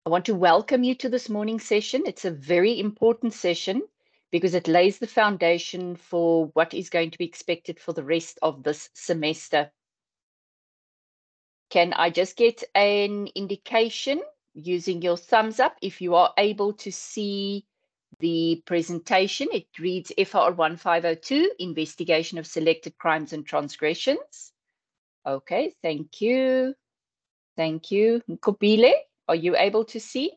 I want to welcome you to this morning session. It's a very important session because it lays the foundation for what is going to be expected for the rest of this semester. Can I just get an indication using your thumbs up if you are able to see the presentation? It reads FOR1502, Investigation of Selected Crimes and Transgressions. Okay, thank you. Thank you. Nkobile, are you able to see?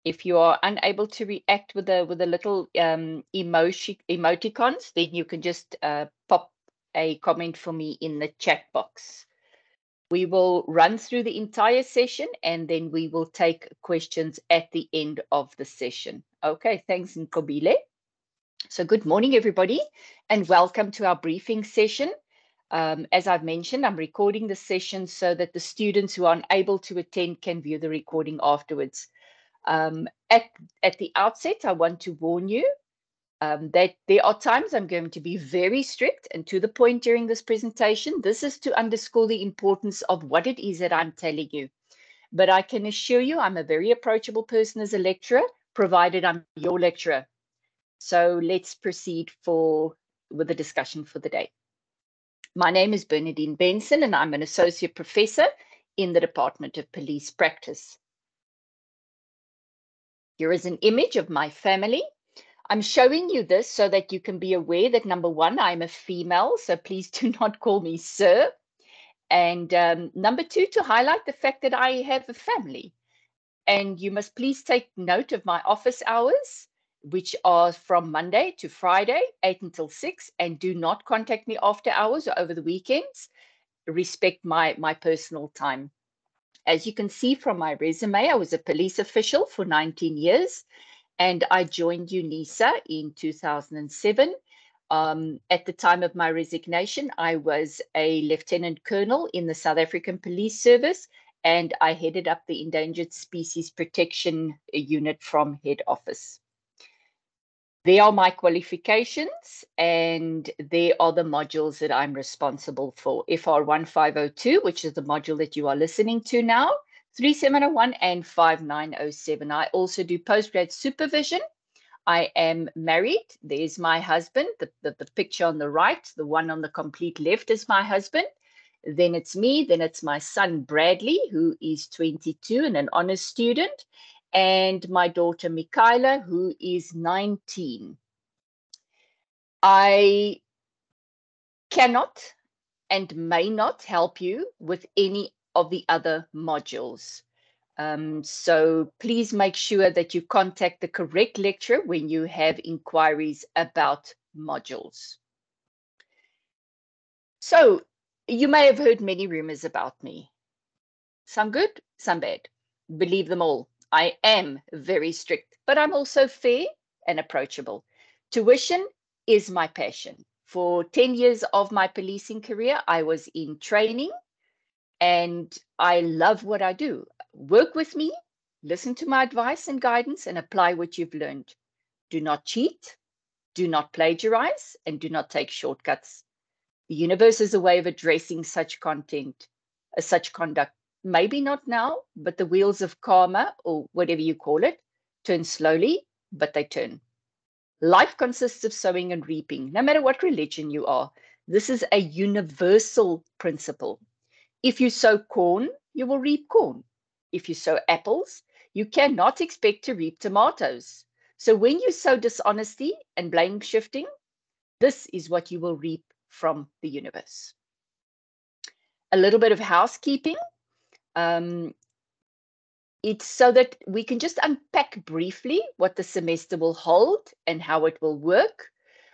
If you are unable to react with the little emoticons, then you can just pop a comment for me in the chat box. We will run through the entire session and then we will take questions at the end of the session. Okay, thanks, Nkobile. So good morning, everybody, and welcome to our briefing session. As I've mentioned, I'm recording the session so that the students who are unable to attend can view the recording afterwards. At the outset, I want to warn you that there are times I'm going to be very strict and to the point during this presentation. This is to underscore the importance of what it is that I'm telling you. But I can assure you I'm a very approachable person as a lecturer, provided I'm your lecturer. So let's proceed with the discussion for the day. My name is Bernadine Benson, and I'm an associate professor in the Department of Police Practice. Here is an image of my family. I'm showing you this so that you can be aware that, number one, I'm a female, so please do not call me sir. And number two, to highlight the fact that I have a family. And you must please take note of my office hours, which are from Monday to Friday, 8 until 6, and do not contact me after hours or over the weekends. Respect my personal time. As you can see from my resume, I was a police official for 19 years. And I joined UNISA in 2007. At the time of my resignation, I was a lieutenant colonel in the South African Police Service, and I headed up the Endangered Species Protection Unit from head office. There are my qualifications, and there are the modules that I'm responsible for. FOR1502, which is the module that you are listening to now, 3701 and 5907. I also do postgrad supervision. I am married. There's my husband, the picture on the right, the one on the complete left is my husband. Then it's me, then it's my son, Bradley, who is 22 and an honors student, and my daughter, Michaela, who is 19. I cannot and may not help you with any of the other modules. So please make sure that you contact the correct lecturer when you have inquiries about modules. So you may have heard many rumors about me. Some good, some bad. Believe them all. I am very strict, but I'm also fair and approachable. Tuition is my passion. For 10 years of my policing career, I was in training, and I love what I do. Work with me, listen to my advice and guidance, and apply what you've learned. Do not cheat, do not plagiarize, and do not take shortcuts. The universe is a way of addressing such conduct. Maybe not now, but the wheels of karma, or whatever you call it, turn slowly, but they turn. Life consists of sowing and reaping, no matter what religion you are. This is a universal principle. If you sow corn, you will reap corn. If you sow apples, you cannot expect to reap tomatoes. So when you sow dishonesty and blame shifting, this is what you will reap from the universe. A little bit of housekeeping. It's so that we can just unpack briefly what the semester will hold and how it will work.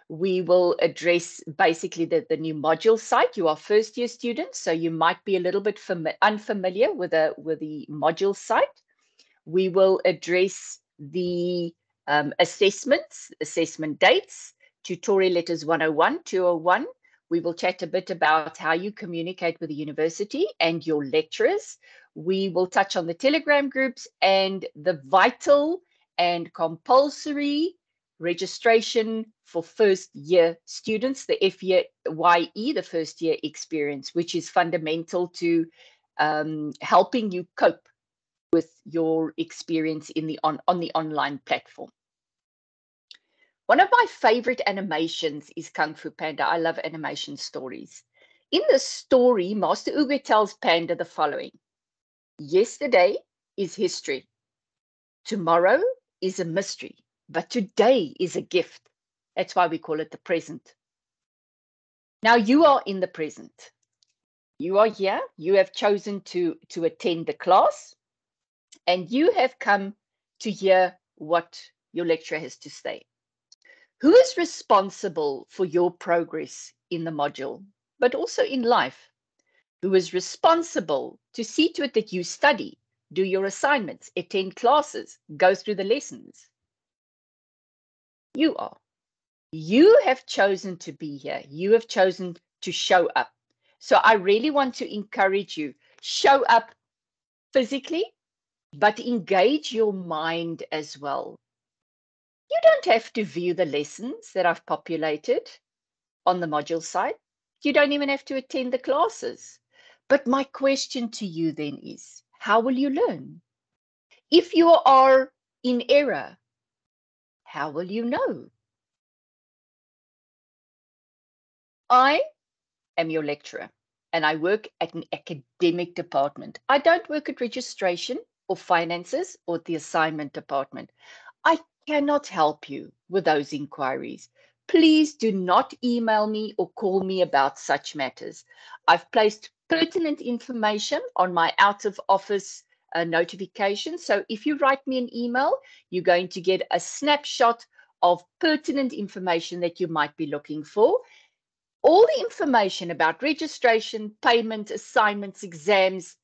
We will address basically the new module site. You are first year students, so you might be a little bit unfamiliar with the module site. We will address the assessments, assessment dates, tutorial letters 101, 201. We will chat a bit about how you communicate with the university and your lecturers. We will touch on the Telegram groups and the vital and compulsory registration for first year students, the FYE, the first year experience, which is fundamental to helping you cope with your experience in the on the online platform. One of my favorite animations is Kung Fu Panda. I love animation stories. In the story, Master Uwe tells Panda the following: yesterday is history. Tomorrow is a mystery, but today is a gift. That's why we call it the present. Now you are in the present. You are here. You have chosen to attend the class, and you have come to hear what your lecturer has to say. Who is responsible for your progress in the module, but also in life? Who is responsible to see to it that you study, do your assignments, attend classes, go through the lessons? You are. You have chosen to be here. You have chosen to show up. So I really want to encourage you, show up physically, but engage your mind as well. You don't have to view the lessons that I've populated on the module site. You don't even have to attend the classes. But my question to you then is, how will you learn? If you are in error, how will you know? I am your lecturer, and I work at an academic department. I don't work at registration or finances or the assignment department. I cannot help you with those inquiries. Please do not email me or call me about such matters. I've placed pertinent information on my out of office notification. So if you write me an email, you're going to get a snapshot of pertinent information that you might be looking for. All the information about registration, payment, assignments, exams,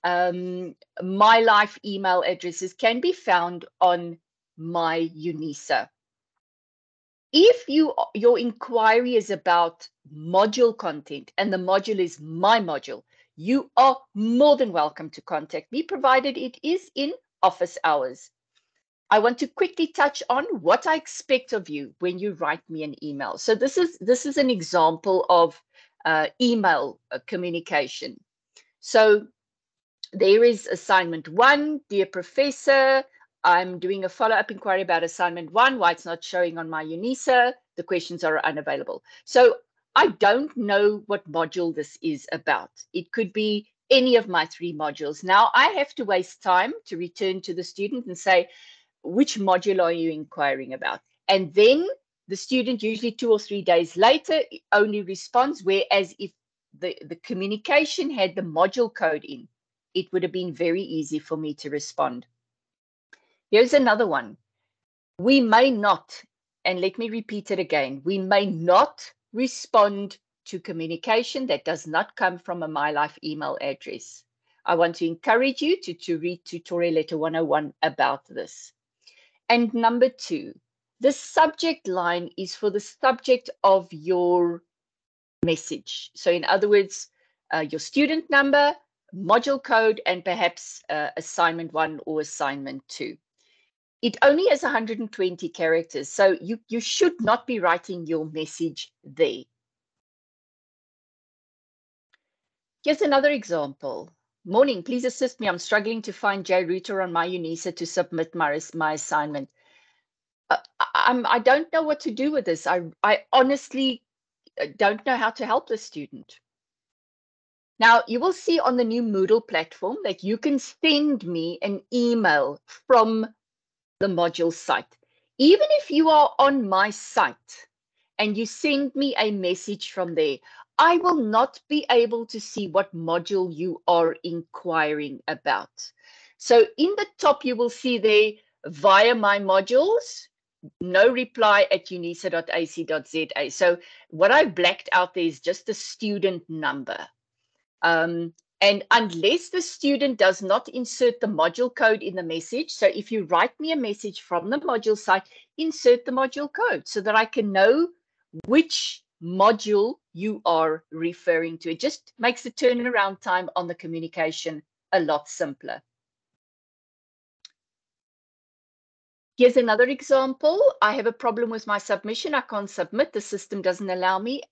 my life email addresses can be found on my UNISA. If your inquiry is about module content and the module is my module, you are more than welcome to contact me, provided it is in office hours. I want to quickly touch on what I expect of you when you write me an email. So this is an example of email communication. So there is assignment 1, dear professor, I'm doing a follow-up inquiry about assignment 1, why it's not showing on my UNISA, the questions are unavailable. So I don't know what module this is about. It could be any of my 3 modules. Now I have to waste time to return to the student and say, which module are you inquiring about? And then the student usually 2 or 3 days later only responds, whereas if the communication had the module code in, it would have been very easy for me to respond. Here's another one. We may not, and let me repeat it again, we may not respond to communication that does not come from a MyLife email address. I want to encourage you to read Tutorial Letter 101 about this. And number 2, the subject line is for the subject of your message. So in other words, your student number, module code, and perhaps assignment 1 or assignment 2. It only has 120 characters, so you should not be writing your message there. Here's another example. Morning, please assist me. I'm struggling to find JRouter on my UNISA to submit my assignment. I don't know what to do with this. I honestly don't know how to help the student. Now, you will see on the new Moodle platform that you can send me an email from the module site. Even if you are on my site and you send me a message from there, I will not be able to see what module you are inquiring about. So in the top, you will see there, via my modules, no reply at unisa.ac.za. So what I blacked out there is just the student number. And unless the student does not insert the module code in the message, so if you write me a message from the module site, insert the module code so that I can know which module you are referring to. It just makes the turnaround time on the communication a lot simpler. Here's another example. I have a problem with my submission. I can't submit. The system doesn't allow me.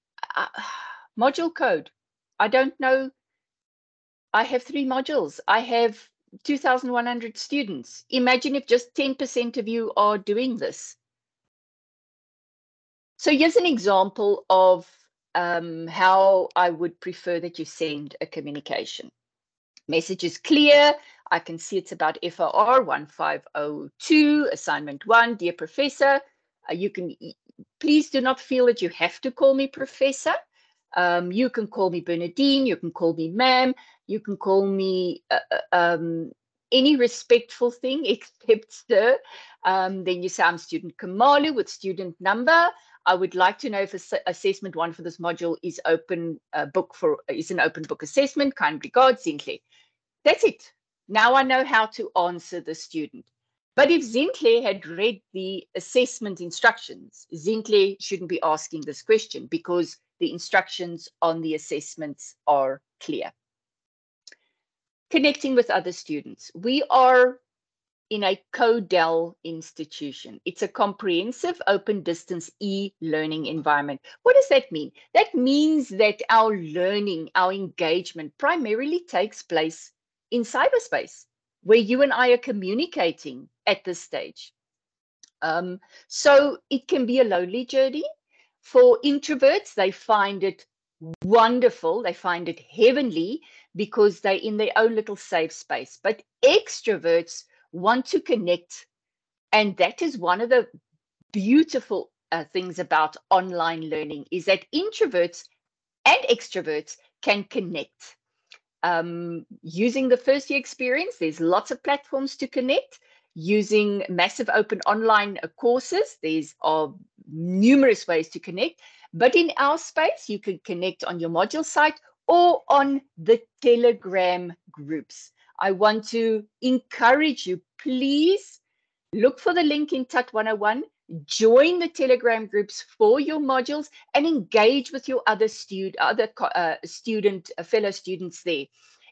Module code. I don't know. I have 3 modules. I have 2,100 students. Imagine if just 10% of you are doing this. So here's an example of how I would prefer that you send a communication. Message is clear. I can see it's about FOR1502, assignment 1. Dear Professor, please do not feel that you have to call me Professor. You can call me Bernadine, you can call me ma'am, you can call me any respectful thing except sir. Then you say, I'm student Kamalu with student number. I would like to know if assessment 1 for this module is an open book assessment. Kind regards, Zintle. That's it. Now I know how to answer the student. But if Zintle had read the assessment instructions, Zintle shouldn't be asking this question because the instructions on the assessments are clear. Connecting with other students. We are in a CODEL institution. It's a comprehensive open distance e-learning environment. What does that mean? That means that our learning, our engagement primarily takes place in cyberspace, where you and I are communicating at this stage. So it can be a lonely journey. For introverts, they find it wonderful. They find it heavenly because they're in their own little safe space. But extroverts want to connect. And that is one of the beautiful things about online learning is that introverts and extroverts can connect. Using the first year experience, there's lots of platforms to connect. Using massive open online courses, there's numerous ways to connect. But in our space, you can connect on your module site or on the Telegram groups. I want to encourage you, please look for the link in TUT 101, join the Telegram groups for your modules and engage with your fellow students there.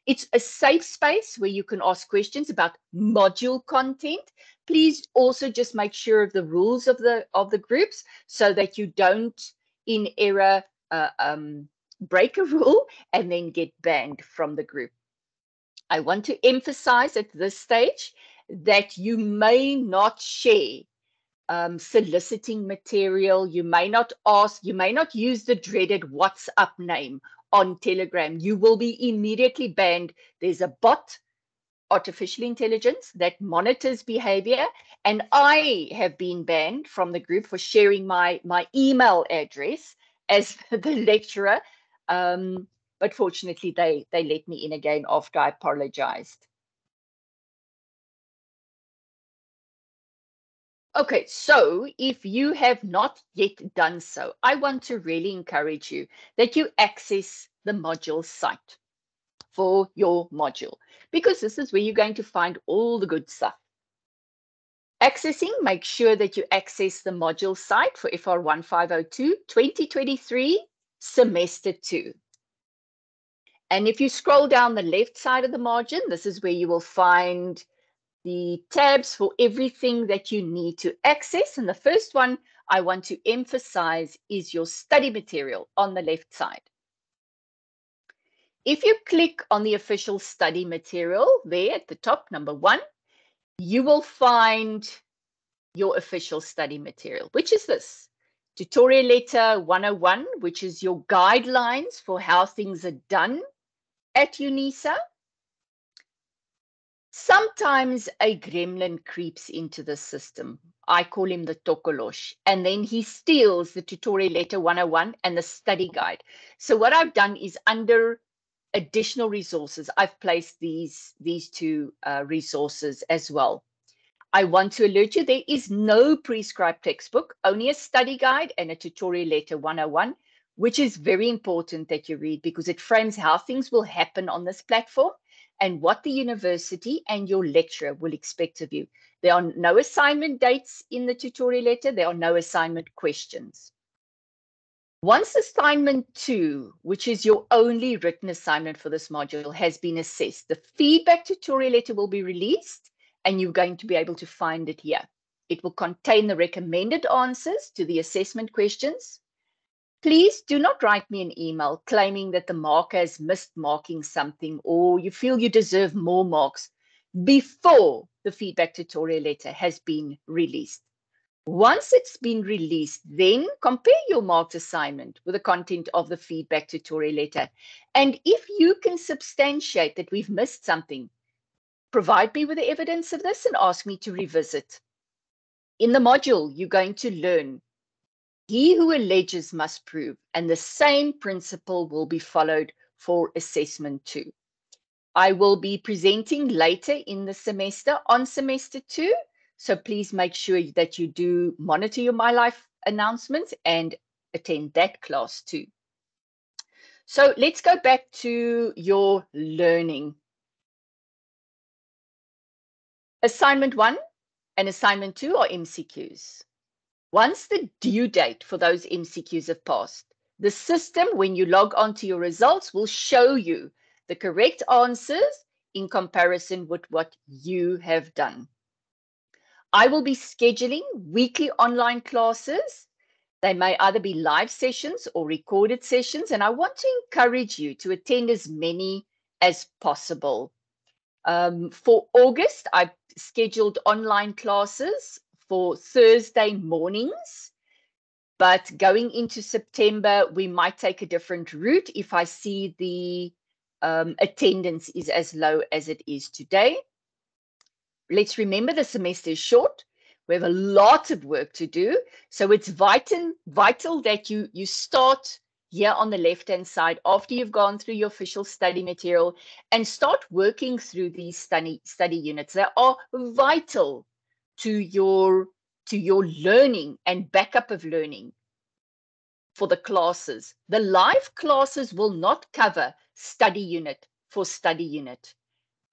It's a safe space where you can ask questions about module content. Please also just make sure of the rules of the groups so that you don't in error break a rule and then get banned from the group. I want to emphasize at this stage that you may not share soliciting material. You may not use the dreaded WhatsApp name on Telegram. You will be immediately banned. There's a bot, artificial intelligence, that monitors behavior. And I have been banned from the group for sharing my email address as the lecturer. But fortunately, they let me in again after I apologized. Okay, so if you have not yet done so, I want to really encourage you that you access the module site for your module, because this is where you're going to find all the good stuff. Accessing, make sure that you access the module site for FOR1502 2023 semester 2. And if you scroll down the left side of the margin, this is where you will find the tabs for everything that you need to access. And the first one I want to emphasize is your study material on the left side. If you click on the official study material there at the top, number 1, you will find your official study material, which is this. Tutorial Letter 101, which is your guidelines for how things are done at UNISA. Sometimes a gremlin creeps into the system. I call him the Tokolosh, and then he steals the Tutorial Letter 101 and the study guide. So what I've done is under additional resources, I've placed these two resources as well. I want to alert you, there is no prescribed textbook, only a study guide and a Tutorial Letter 101, which is very important that you read because it frames how things will happen on this platform and what the university and your lecturer will expect of you. There are no assignment dates in the tutorial letter. There are no assignment questions. Once assignment 2, which is your only written assignment for this module, has been assessed, the feedback tutorial letter will be released and you're going to be able to find it here. It will contain the recommended answers to the assessment questions. Please do not write me an email claiming that the marker has missed marking something or you feel you deserve more marks before the feedback tutorial letter has been released. Once it's been released, then compare your marked assignment with the content of the feedback tutorial letter. And if you can substantiate that we've missed something, provide me with the evidence of this and ask me to revisit. In the module, you're going to learn he who alleges must prove, and the same principle will be followed for assessment 2. I will be presenting later in the semester on semester 2, so please make sure that you do monitor your My Life announcements and attend that class too. So let's go back to your learning. Assignment 1 and assignment 2 are MCQs. Once the due date for those MCQs have passed, the system, when you log on to your results, will show you the correct answers in comparison with what you have done. I will be scheduling weekly online classes. They may either be live sessions or recorded sessions, and I want to encourage you to attend as many as possible. For August, I've scheduled online classes for Thursday mornings, but going into September, we might take a different route if I see the attendance is as low as it is today. Let's remember the semester is short. We have a lot of work to do. So it's vital that you start here on the left-hand side after you've gone through your official study material and start working through these study units. They are vital to your learning and backup of learning for the classes. The live classes will not cover study unit for study unit.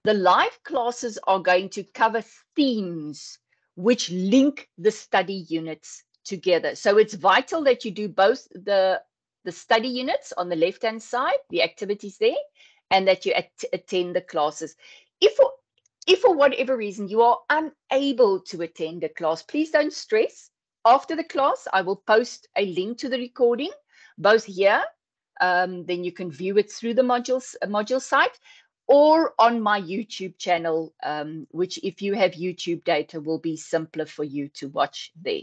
The live classes are going to cover themes which link the study units together. So it's vital that you do both the study units on the left-hand side, the activities there, and that you attend the classes. If for whatever reason you are unable to attend a class, please don't stress. After the class, I will post a link to the recording, both here, then you can view it through the module site, or on my YouTube channel, which if you have YouTube data will be simpler for you to watch there.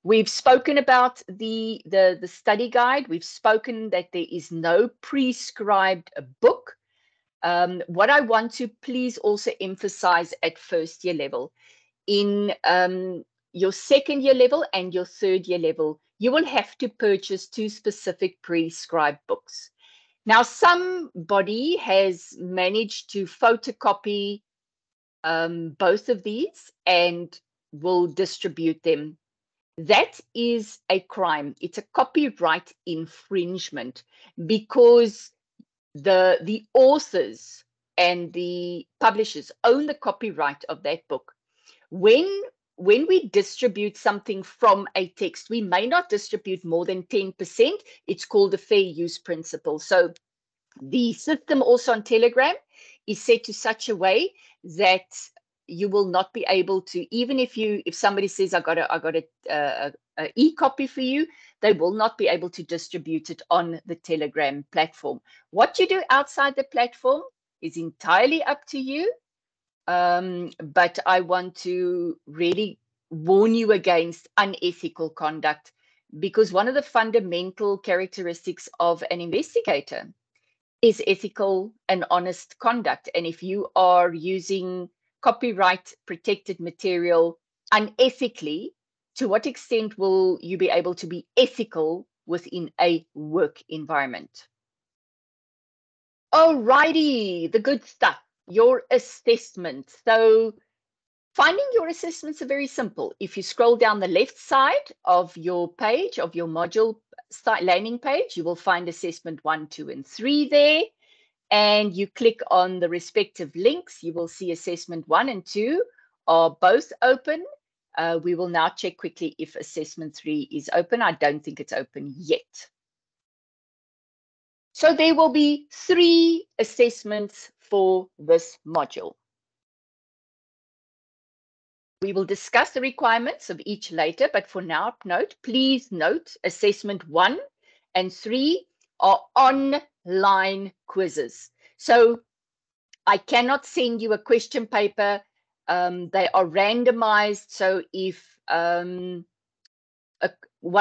We've spoken about the study guide. We've spoken that there is no prescribed book. What I want to please also emphasize at first year level, in your second year level and your third year level, you will have to purchase 2 specific prescribed books. Now, somebody has managed to photocopy both of these and will distribute them. That is a crime. It's a copyright infringement because the authors and the publishers own the copyright of that book. When we distribute something from a text, we may not distribute more than 10%. It's called the fair use principle. So the system also on Telegram is set to such a way that you will not be able to, even if somebody says I got a e-copy for you, they will not be able to distribute it on the Telegram platform. What you do outside the platform is entirely up to you. But I want to really warn you against unethical conduct, because one of the fundamental characteristics of an investigator is ethical and honest conduct. And if you are using copyright protected material unethically, to what extent will you be able to be ethical within a work environment? Alrighty, the good stuff. Your assessment. So finding your assessments are very simple. If you scroll down the left side of your page, of your module landing page, you will find assessment 1, 2, and 3 there. And you click on the respective links, you will see assessment 1 and 2 are both open. We will now check quickly if assessment 3 is open. I don't think it's open yet. So there will be 3 assessments for this module. We will discuss the requirements of each later, but for now, please note assessment 1 and 3 are online quizzes. So I cannot send you a question paper. They are randomized. So if one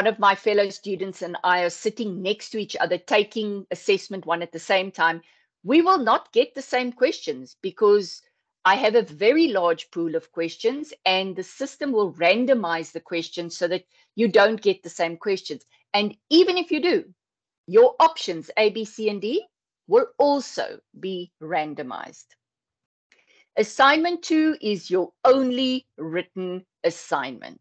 of my fellow students and I are sitting next to each other taking assessment 1 at the same time, we will not get the same questions because I have a very large pool of questions and the system will randomize the questions so that you don't get the same questions. And even if you do, your options A, B, C, and D will also be randomized. Assignment 2 is your only written assignment.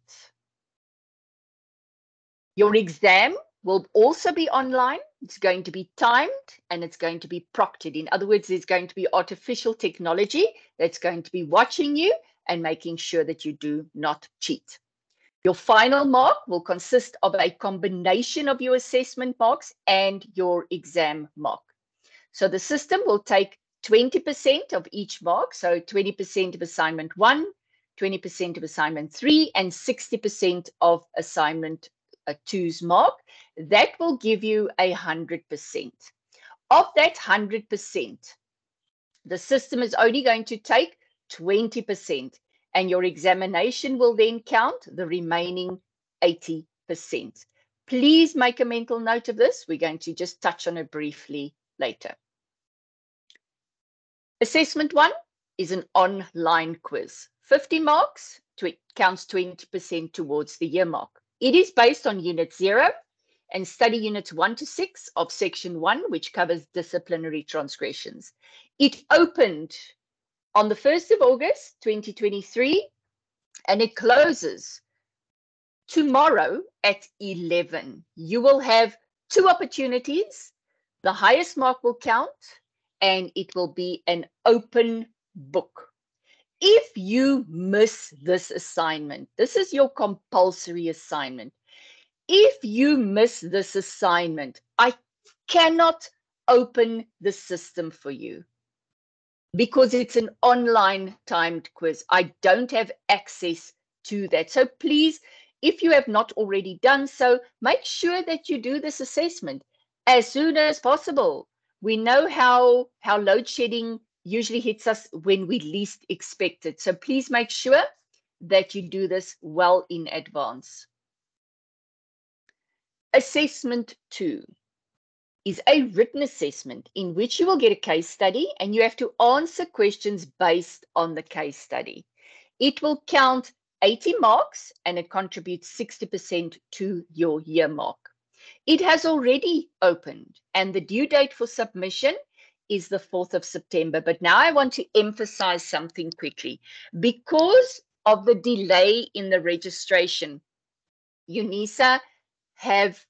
Your exam will also be online. It's going to be timed and it's going to be proctored. In other words, there's going to be artificial technology that's going to be watching you and making sure that you do not cheat. Your final mark will consist of a combination of your assessment marks and your exam mark. So the system will take 20% of each mark, so 20% of assignment 1, 20% of assignment 3, and 60% of assignment 2's mark. That will give you 100%. Of that 100%, the system is only going to take 20%, and your examination will then count the remaining 80%. Please make a mental note of this. We're going to just touch on it briefly later. Assessment 1 is an online quiz. 50 marks counts 20% towards the year mark. It is based on Unit 0 and study Units 1 to 6 of Section 1, which covers disciplinary transgressions. It opened on the 1st of August, 2023, and it closes tomorrow at 11. You will have 2 opportunities. The highest mark will count, and it will be an open book. If you miss this assignment, this is your compulsory assignment. If you miss this assignment, I cannot open the system for you because it's an online timed quiz. I don't have access to that. So please, if you have not already done so, make sure that you do this assessment as soon as possible. We know how load shedding usually hits us when we least expect it. So please make sure that you do this well in advance. Assessment 2 is a written assessment in which you will get a case study and you have to answer questions based on the case study. It will count 80 marks and it contributes 60% to your year mark. It has already opened and the due date for submission is the 4th of September. But now I want to emphasize something quickly. Because of the delay in the registration, UNISA have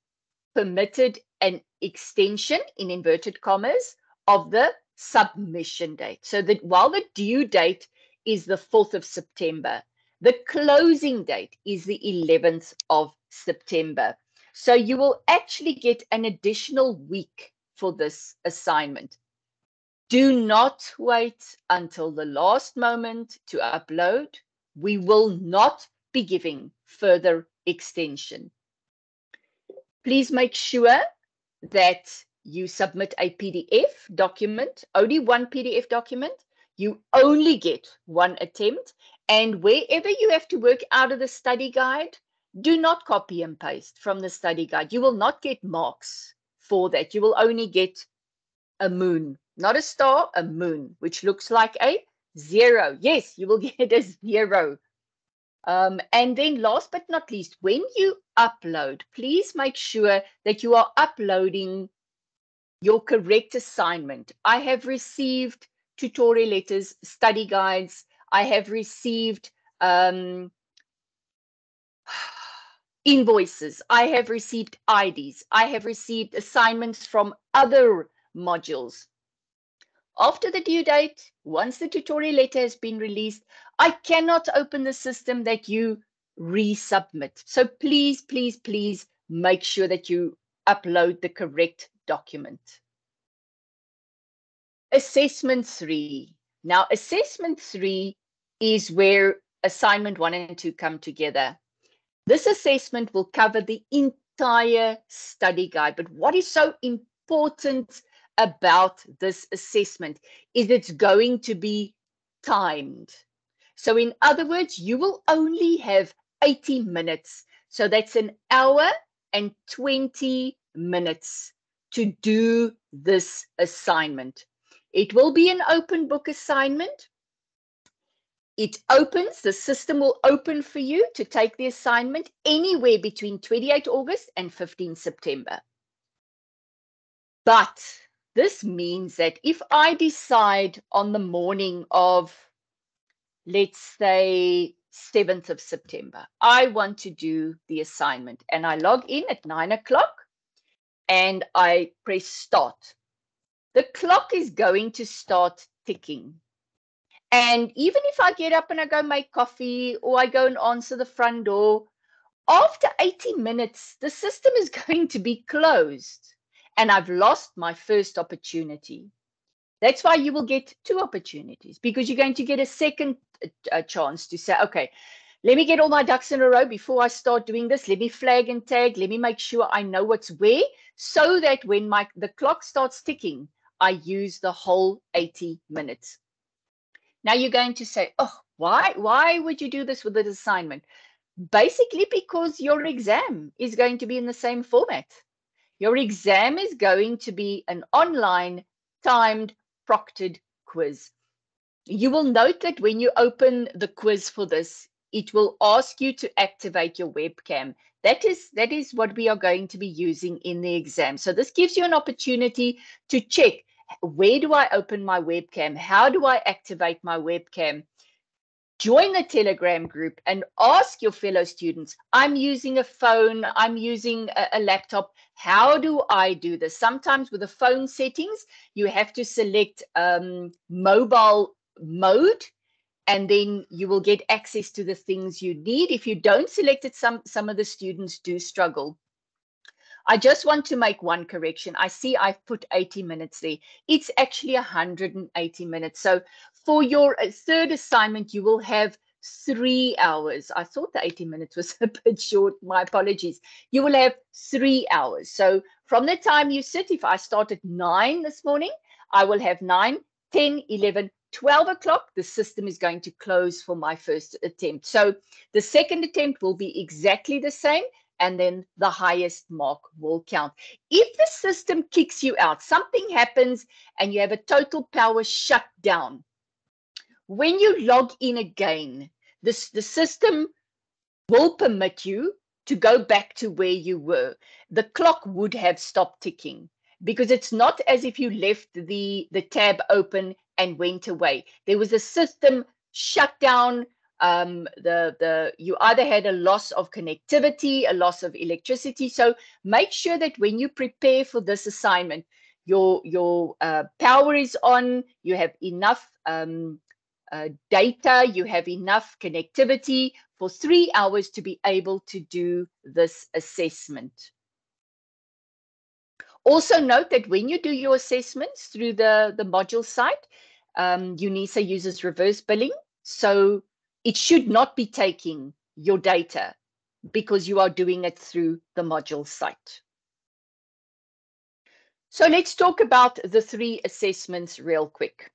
permitted an extension, in inverted commas, of the submission date. So that while the due date is the 4th of September, the closing date is the 11th of September. So you will actually get an additional week for this assignment. Do not wait until the last moment to upload. We will not be giving further extension. Please make sure that you submit a PDF document, only one PDF document. You only get one attempt. And wherever you have to work out of the study guide, do not copy and paste from the study guide. You will not get marks for that. You will only get a moon, not a star, a moon, which looks like a 0. Yes, you will get a 0. And then last but not least, when you upload, please make sure that you are uploading your correct assignment. I have received tutorial letters, study guides. I have received invoices. I have received IDs. I have received assignments from other modules. After the due date, once the tutorial letter has been released, I cannot open the system that you resubmit. So please, please, please make sure that you upload the correct document. Assessment 3. Now, assessment 3 is where assignment 1 and 2 come together. This assessment will cover the entire study guide. But what is so important about this assessment is it's going to be timed. So in other words, you will only have 80 minutes. So that's an hour and 20 minutes to do this assignment. It will be an open book assignment. It opens, the system will open for you to take the assignment anywhere between 28 August and 15 September. But this means that if I decide on the morning of, let's say, 7th of September, I want to do the assignment and I log in at 9 o'clock and I press start. The clock is going to start ticking. And even if I get up and I go make coffee or I go and answer the front door, after 80 minutes, the system is going to be closed and I've lost my first opportunity. That's why you will get 2 opportunities, because you're going to get a second chance to say, okay, let me get all my ducks in a row before I start doing this. Let me flag and tag. Let me make sure I know what's where, so that when the clock starts ticking, I use the whole 80 minutes. Now you're going to say, oh, why would you do this with an assignment? Basically because your exam is going to be in the same format. Your exam is going to be an online timed proctored quiz. You will note that when you open the quiz for this, it will ask you to activate your webcam. That is what we are going to be using in the exam. So this gives you an opportunity to check, where do I open my webcam? How do I activate my webcam? Join the Telegram group and ask your fellow students, I'm using a phone, I'm using a laptop. How do I do this? Sometimes with the phone settings, you have to select mobile mode, and then you will get access to the things you need. If you don't select it, some of the students do struggle. I just want to make one correction. I see I've put 80 minutes there. It's actually 180 minutes. So for your third assignment, you will have 3 hours. I thought the 80 minutes was a bit short. My apologies. You will have 3 hours. So from the time you sit, if I start at 9 this morning, I will have 9, 10, 11, 12 o'clock. The system is going to close for my first attempt. So the second attempt will be exactly the same, and then the highest mark will count. If the system kicks you out, something happens and you have a total power shutdown, when you log in again, the system will permit you to go back to where you were. The clock would have stopped ticking, because it's not as if you left the tab open and went away. There was a system shutdown. You either had a loss of connectivity, a loss of electricity. So make sure that when you prepare for this assignment, your power is on, you have enough data, you have enough connectivity for 3 hours to be able to do this assessment. Also note that when you do your assessments through the module site, UNISA uses reverse billing. So it should not be taking your data, because you are doing it through the module site. So let's talk about the 3 assessments real quick.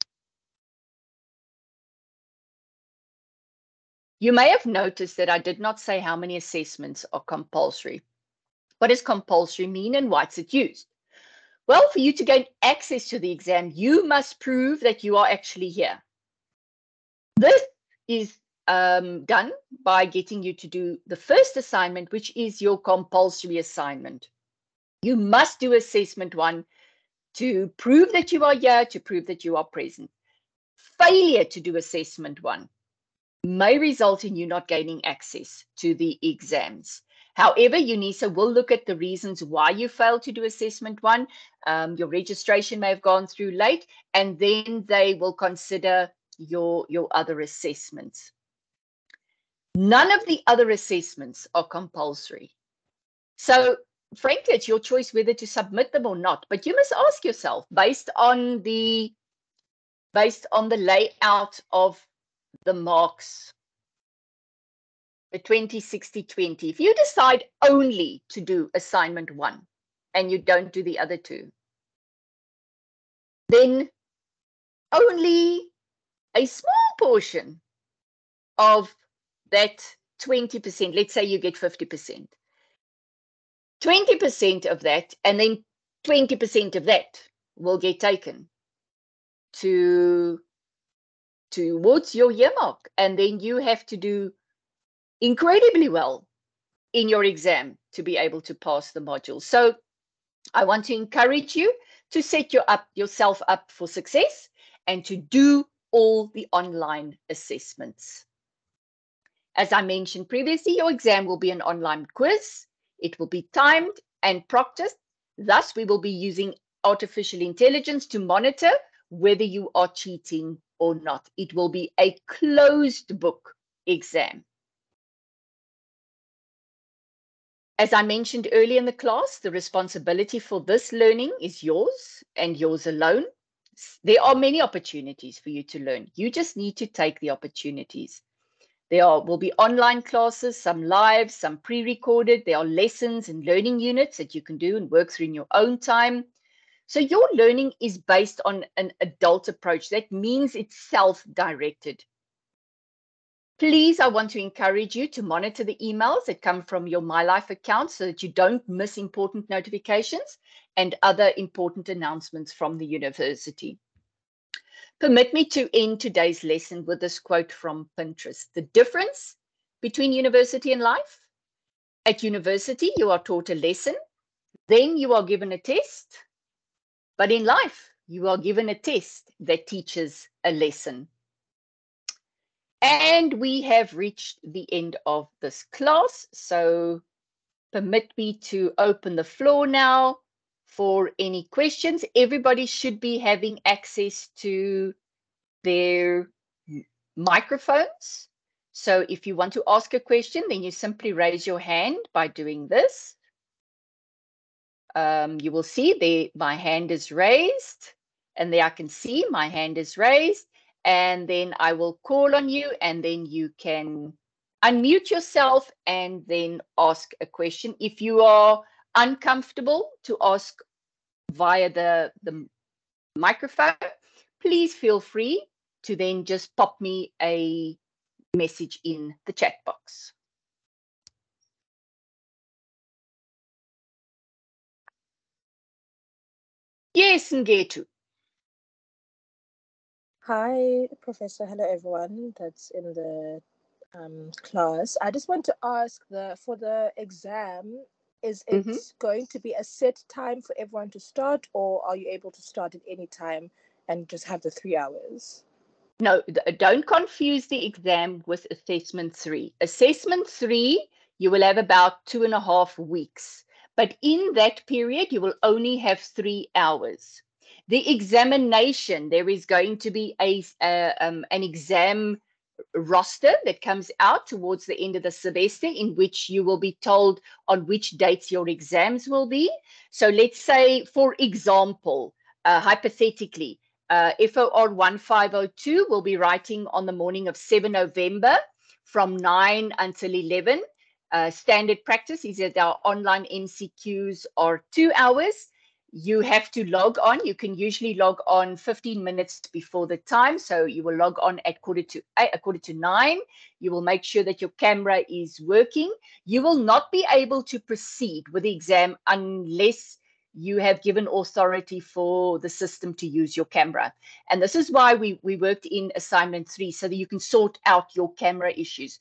You may have noticed that I did not say how many assessments are compulsory. What does compulsory mean and why is it used? Well, for you to gain access to the exam, you must prove that you are actually here. This is done by getting you to do the first assignment, which is your compulsory assignment. You must do assessment 1 to prove that you are here, to prove that you are present. Failure to do assessment 1 may result in you not gaining access to the exams. However, UNISA will look at the reasons why you failed to do assessment 1. Your registration may have gone through late, and then they will consider your other assessments. None of the other assessments are compulsory. So frankly, it's your choice whether to submit them or not. But you must ask yourself, based on the layout of the marks, the 20-60-20. If you decide only to do assignment 1 and you don't do the other 2, then only a small portion of that 20%, let's say you get 50%, 20% of that, and then 20% of that will get taken towards your year mark. And then you have to do incredibly well in your exam to be able to pass the module. So I want to encourage you to set yourself up for success and to do all the online assessments. As I mentioned previously, your exam will be an online quiz. It will be timed and proctored. Thus, we will be using artificial intelligence to monitor whether you are cheating or not. It will be a closed book exam. As I mentioned earlier in the class, the responsibility for this learning is yours and yours alone. There are many opportunities for you to learn. You just need to take the opportunities. There will be online classes, some live, some pre-recorded. There are lessons and learning units that you can do and work through in your own time. So your learning is based on an adult approach. That means it's self-directed. Please, I want to encourage you to monitor the emails that come from your MyLife account so that you don't miss important notifications and other important announcements from the university. Permit me to end today's lesson with this quote from Pinterest. The difference between university and life: at university, you are taught a lesson, then you are given a test, but in life, you are given a test that teaches a lesson. And we have reached the end of this class, so permit me to open the floor now for any questions. Everybody should be having access to their microphones. So if you want to ask a question, then you simply raise your hand by doing this. You will see there my hand is raised, and there I can see my hand is raised, and then I will call on you, and then you can unmute yourself and then ask a question. If you are uncomfortable to ask via the microphone, please feel free to then just pop me a message in the chat box. Yes, Ngetu. Hi, Professor. Hello, everyone that's in the class. I just want to ask, for the exam, is it going to be a set time for everyone to start, or are you able to start at any time and just have the 3 hours? No, don't confuse the exam with assessment 3. Assessment 3, you will have about 2.5 weeks. But in that period, you will only have 3 hours. The examination, there is going to be an exam roster that comes out towards the end of the semester, in which you will be told on which dates your exams will be. So let's say, for example, hypothetically, FOR1502 will be writing on the morning of 7 November from 9 until 11. Standard practice is that our online MCQs are 2 hours. You have to log on. You can usually log on 15 minutes before the time. So you will log on at quarter to 9. You will make sure that your camera is working. You will not be able to proceed with the exam unless you have given authority for the system to use your camera. And this is why we worked in assignment 3, so that you can sort out your camera issues.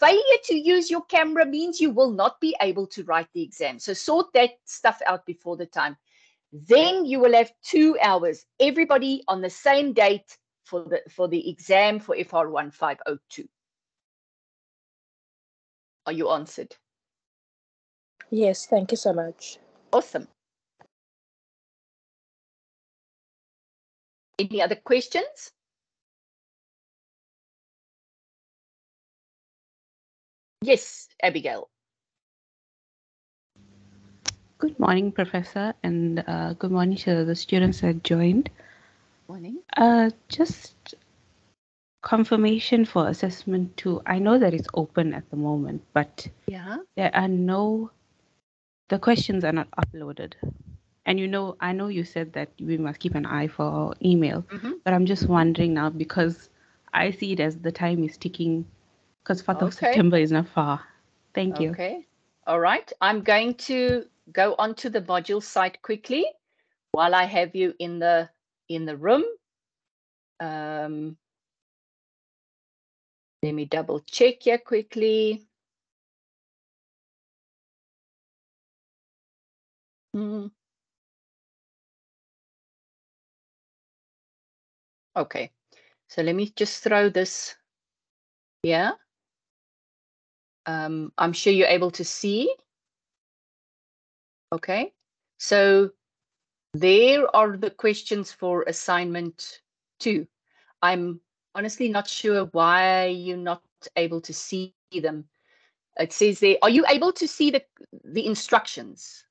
Failure to use your camera means you will not be able to write the exam. So sort that stuff out before the time. Then you will have 2 hours, everybody on the same date for the exam for FOR1502. Are you answered? Yes, thank you so much. Awesome. Any other questions? Yes, Abigail. Good morning, Professor, and good morning to the students that joined. Morning. Just confirmation for assessment 2. I know that it's open at the moment, but Yeah. there are the questions are not uploaded. And I know you said that we must keep an eye for our email, but I'm just wondering now because I see it as the time is ticking because 4th of September is not far. Thank you. Okay. All right. I'm going to go onto the module site quickly while I have you in the room. Let me double check here quickly. Okay. So let me just throw this here. I'm sure you're able to see. Okay. So there are the questions for assignment 2. I'm honestly not sure why you're not able to see them. It says there, are you able to see the instructions?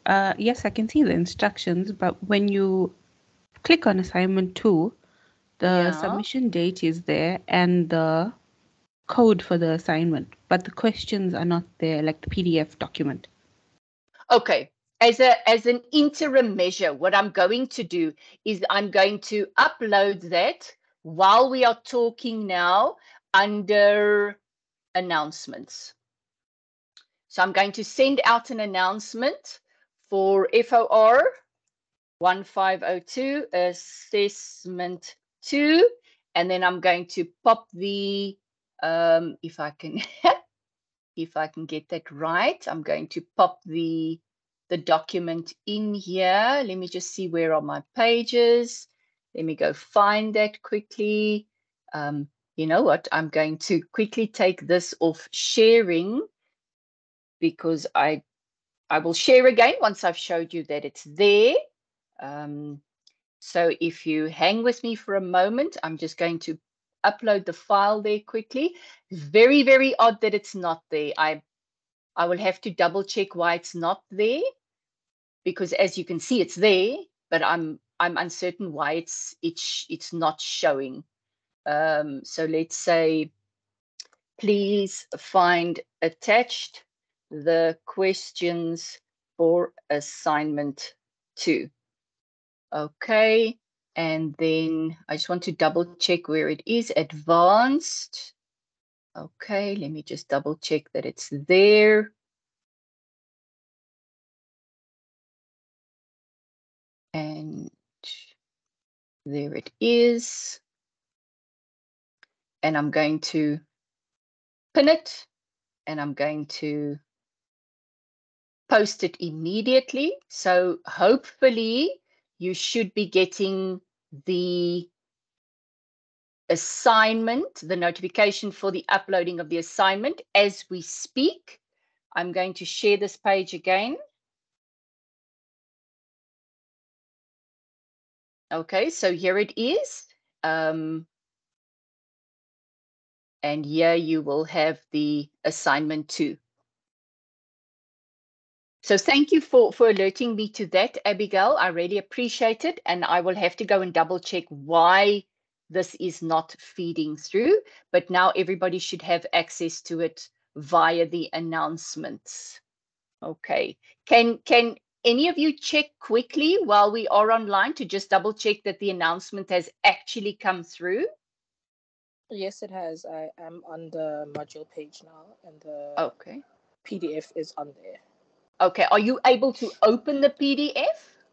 Yes, I can see the instructions, but when you click on assignment 2, the submission date is there and the code for the assignment, but the questions are not there, like the PDF document. Okay. As an interim measure, what I'm going to do is I'm going to upload that while we are talking now under announcements. So I'm going to send out an announcement for FOR 1502 assessment 2, and then I'm going to pop the if I can if I can get that right, I'm going to pop the document in here. Let me just see where are my pages. Let me go find that quickly. You know what? I'm going to quickly take this off sharing because I will share again once I've showed you that it's there. So if you hang with me for a moment, I'm just going to upload the file there quickly. It's very, very odd that it's not there. I will have to double check why it's not there, because as you can see, it's there, but I'm uncertain why it's not showing. So let's say, please find attached the questions for assignment 2. Okay, and then I just want to double check where it is, advanced. Okay, let me just double check that it's there. And there it is. And I'm going to pin it, and I'm going to post it immediately. So hopefully you should be getting the assignment, the notification for the uploading of the assignment as we speak. I'm going to share this page again. Okay, so here it is. And here you will have the assignment 2. So thank you for alerting me to that, Abigail. I really appreciate it. And I will have to go and double check why this is not feeding through. But now everybody should have access to it via the announcements. Okay. Can any of you check quickly while we are online to just double check that the announcement has actually come through? Yes, it has. I am on the module page now, and the PDF is on there. Okay, are you able to open the PDF?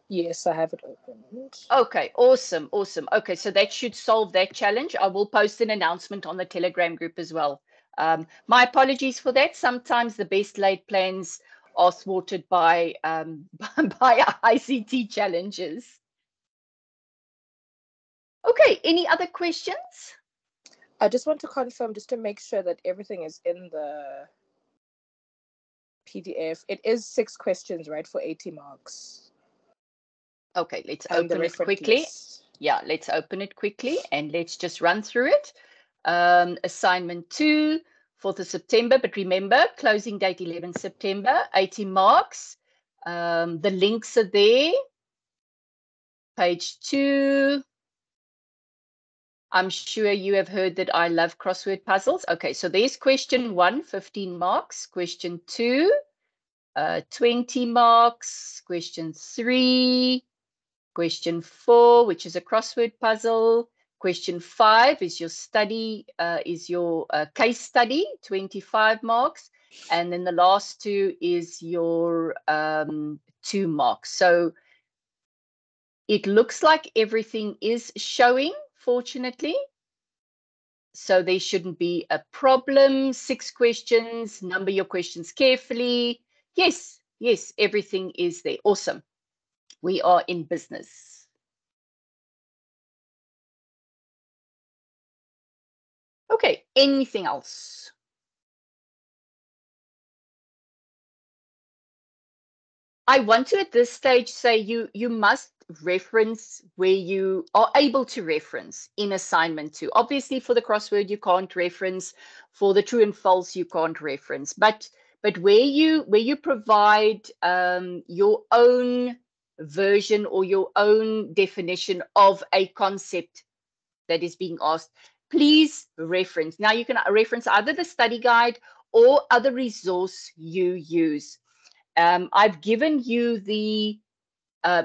Yes, I have it opened. Okay, awesome, awesome. Okay, so that should solve that challenge. I will post an announcement on the Telegram group as well. My apologies for that. Sometimes the best laid plans are thwarted by by ICT challenges. Okay, any other questions? I just want to confirm, just to make sure that everything is in the PDF. It is 6 questions, right, for 80 marks. Okay, let's open it quickly. List. Yeah, let's open it quickly and let's just run through it. Assignment 2, 4th of September, but remember, closing date 11 September, 80 marks. The links are there. Page 2. I'm sure you have heard that I love crossword puzzles. Okay, so there's question 1, 15 marks. Question 2, 20 marks. Question 3, question 4, which is a crossword puzzle. Question 5 is your study, case study, 25 marks. And then the last 2 is your 2 marks. So it looks like everything is showing, fortunately. So there shouldn't be a problem. 6 questions, number your questions carefully. Yes, everything is there. Awesome. We are in business. Okay, anything else? I want to at this stage say you must reference where you are able to reference in assignment 2. Obviously for the crossword you can't reference, for the true and false you can't reference, but where you provide your own version or your own definition of a concept that is being asked, please reference. Now you can reference either the study guide or other resource you use. I've given you the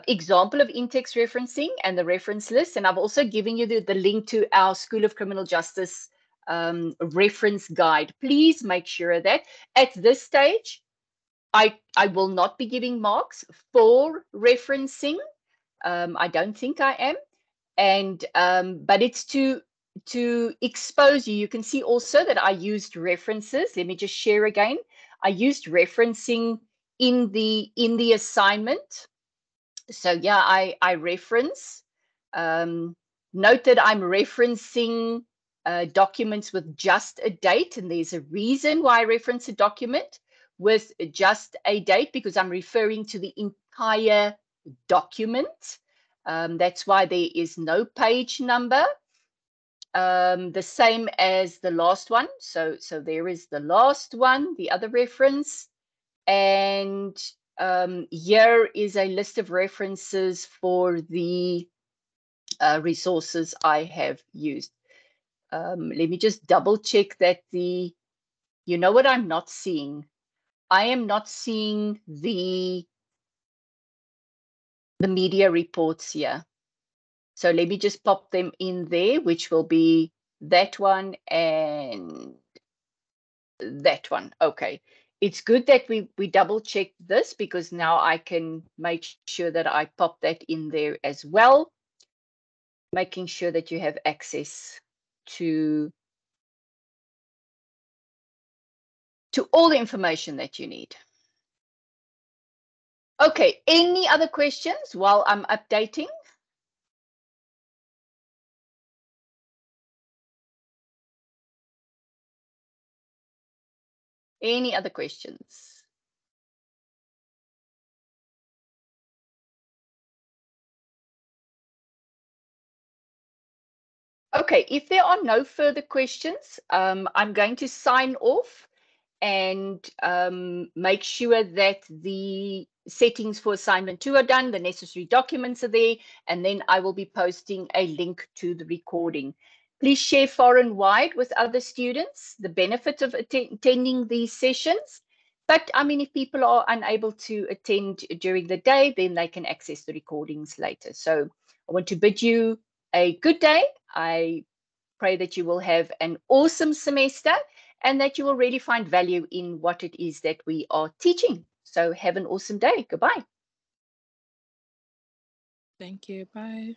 example of in-text referencing and the reference list, and I've also given you the link to our School of Criminal Justice reference guide. Please make sure that at this stage, I will not be giving marks for referencing. I don't think I am, and but it's to expose you. You can see also that I used references. Let me just share again. I used referencing in the assignment. So yeah, I reference. Note that I'm referencing documents with just a date, and there's a reason why I reference a document with just a date, because I'm referring to the entire document. That's why there is no page number. The same as the last one. So there is the last one, the other reference. And here is a list of references for the resources I have used. Let me just double check that you know what I'm not seeing? I am not seeing the media reports here. So let me just pop them in there, which will be that one and that one. Okay. It's good that we double check this, because now I can make sure that I pop that in there as well, making sure that you have access to all the information that you need. Okay, any other questions while I'm updating? Any other questions? Okay, if there are no further questions, I'm going to sign off and make sure that the settings for assignment 2 are done, the necessary documents are there, and then I will be posting a link to the recording. Please share far and wide with other students the benefit of attending these sessions. But I mean, if people are unable to attend during the day, then they can access the recordings later. So I want to bid you a good day. I pray that you will have an awesome semester and that you will really find value in what it is that we are teaching. So have an awesome day. Goodbye. Thank you. Bye.